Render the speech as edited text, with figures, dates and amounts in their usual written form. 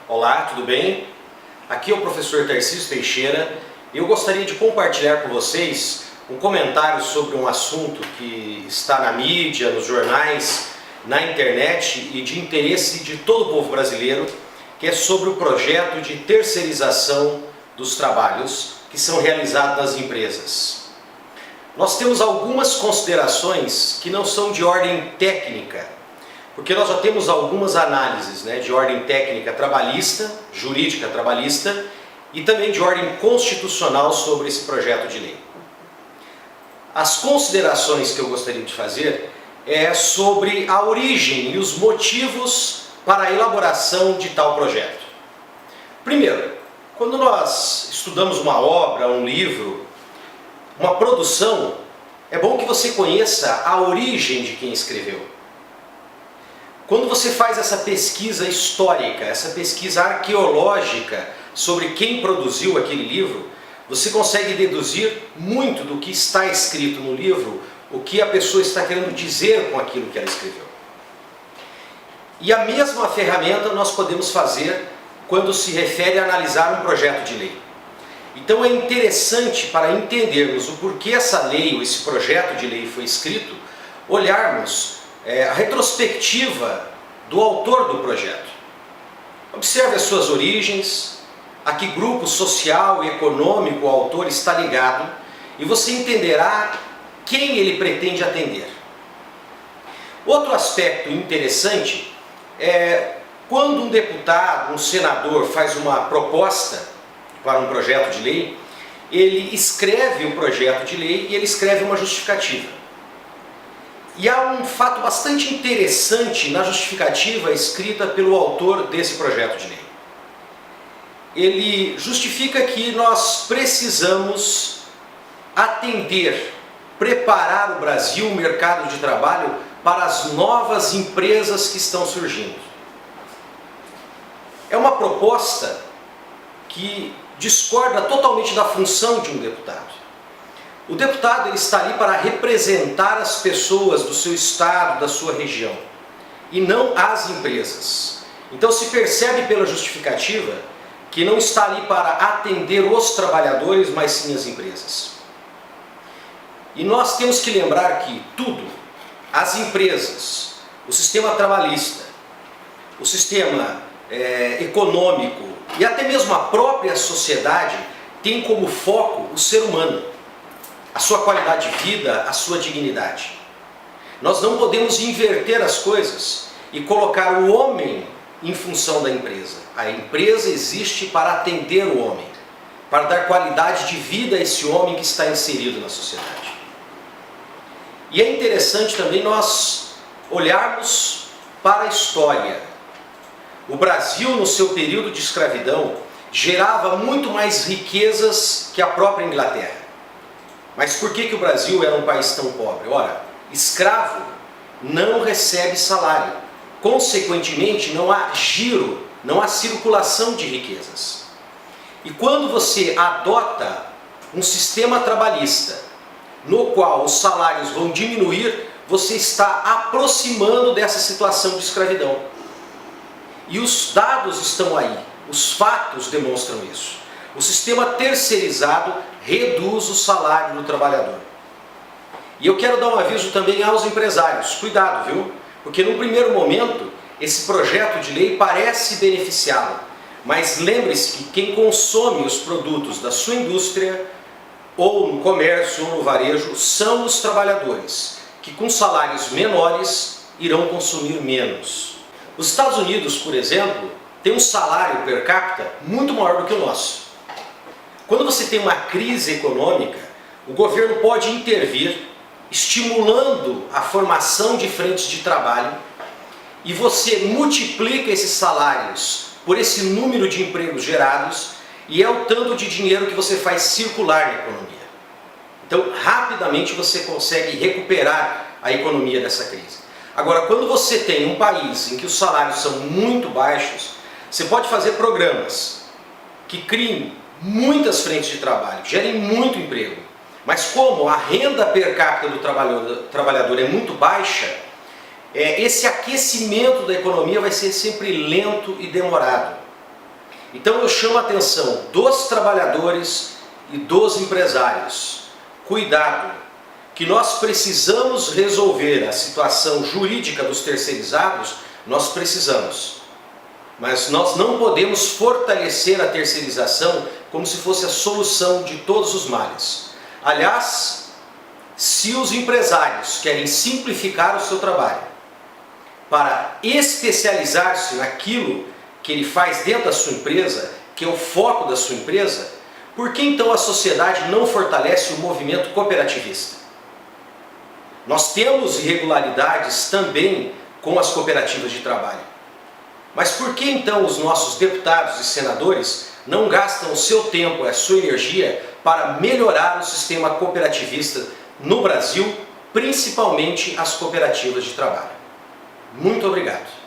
Olá, tudo bem? Aqui é o professor Tarcísio Teixeira. Eu gostaria de compartilhar com vocês um comentário sobre um assunto que está na mídia, nos jornais, na internet e de interesse de todo o povo brasileiro, que é sobre o projeto de terceirização dos trabalhos que são realizados nas empresas. Nós temos algumas considerações que não são de ordem técnica, porque nós já temos algumas análises de ordem técnica trabalhista, jurídica trabalhista, e também de ordem constitucional sobre esse projeto de lei. As considerações que eu gostaria de fazer é sobre a origem e os motivos para a elaboração de tal projeto. Primeiro, quando nós estudamos uma obra, um livro, uma produção, é bom que você conheça a origem de quem escreveu. Quando você faz essa pesquisa histórica, essa pesquisa arqueológica sobre quem produziu aquele livro, você consegue deduzir muito do que está escrito no livro, o que a pessoa está querendo dizer com aquilo que ela escreveu. E a mesma ferramenta nós podemos fazer quando se refere a analisar um projeto de lei. Então é interessante, para entendermos o porquê essa lei ou esse projeto de lei foi escrito, olharmos a retrospectiva do autor do projeto. Observe as suas origens, a que grupo social e econômico o autor está ligado, e você entenderá quem ele pretende atender. Outro aspecto interessante é quando um deputado, um senador faz uma proposta para um projeto de lei, ele escreve o projeto de lei e ele escreve uma justificativa. E há um fato bastante interessante na justificativa escrita pelo autor desse projeto de lei. Ele justifica que nós precisamos atender, preparar o Brasil, o mercado de trabalho, para as novas empresas que estão surgindo. É uma proposta que discorda totalmente da função de um deputado. O deputado ele está ali para representar as pessoas do seu estado, da sua região, e não as empresas. Então se percebe pela justificativa que não está ali para atender os trabalhadores, mas sim as empresas. E nós temos que lembrar que tudo, as empresas, o sistema trabalhista, o sistema econômico e até mesmo a própria sociedade tem como foco o ser humano, a sua qualidade de vida, a sua dignidade. Nós não podemos inverter as coisas e colocar o homem em função da empresa. A empresa existe para atender o homem, para dar qualidade de vida a esse homem que está inserido na sociedade. E é interessante também nós olharmos para a história. O Brasil, no seu período de escravidão, gerava muito mais riquezas que a própria Inglaterra. Mas por que o Brasil era um país tão pobre? Ora, escravo não recebe salário. Consequentemente, não há giro, não há circulação de riquezas. E quando você adota um sistema trabalhista, no qual os salários vão diminuir, você está aproximando dessa situação de escravidão. E os dados estão aí, os fatos demonstram isso. O sistema terceirizado reduz o salário do trabalhador. E eu quero dar um aviso também aos empresários. Cuidado, viu? Porque num primeiro momento, esse projeto de lei parece beneficiá-lo. Mas lembre-se que quem consome os produtos da sua indústria, ou no comércio, ou no varejo, são os trabalhadores, que com salários menores irão consumir menos. Os Estados Unidos, por exemplo, tem um salário per capita muito maior do que o nosso. Quando você tem uma crise econômica, o governo pode intervir, estimulando a formação de frentes de trabalho, e você multiplica esses salários por esse número de empregos gerados, e é o tanto de dinheiro que você faz circular na economia. Então, rapidamente você consegue recuperar a economia dessa crise. Agora, quando você tem um país em que os salários são muito baixos, você pode fazer programas que criem muitas frentes de trabalho, gerem muito emprego, mas como a renda per capita do trabalhador é muito baixa, esse aquecimento da economia vai ser sempre lento e demorado. Então eu chamo a atenção dos trabalhadores e dos empresários. Cuidado, que nós precisamos resolver a situação jurídica dos terceirizados, nós precisamos. Mas nós não podemos fortalecer a terceirização como se fosse a solução de todos os males. Aliás, se os empresários querem simplificar o seu trabalho para especializar-se naquilo que ele faz dentro da sua empresa, que é o foco da sua empresa, por que então a sociedade não fortalece o movimento cooperativista? Nós temos irregularidades também com as cooperativas de trabalho. Mas por que então os nossos deputados e senadores não gastam o seu tempo e a sua energia para melhorar o sistema cooperativista no Brasil, principalmente as cooperativas de trabalho? Muito obrigado.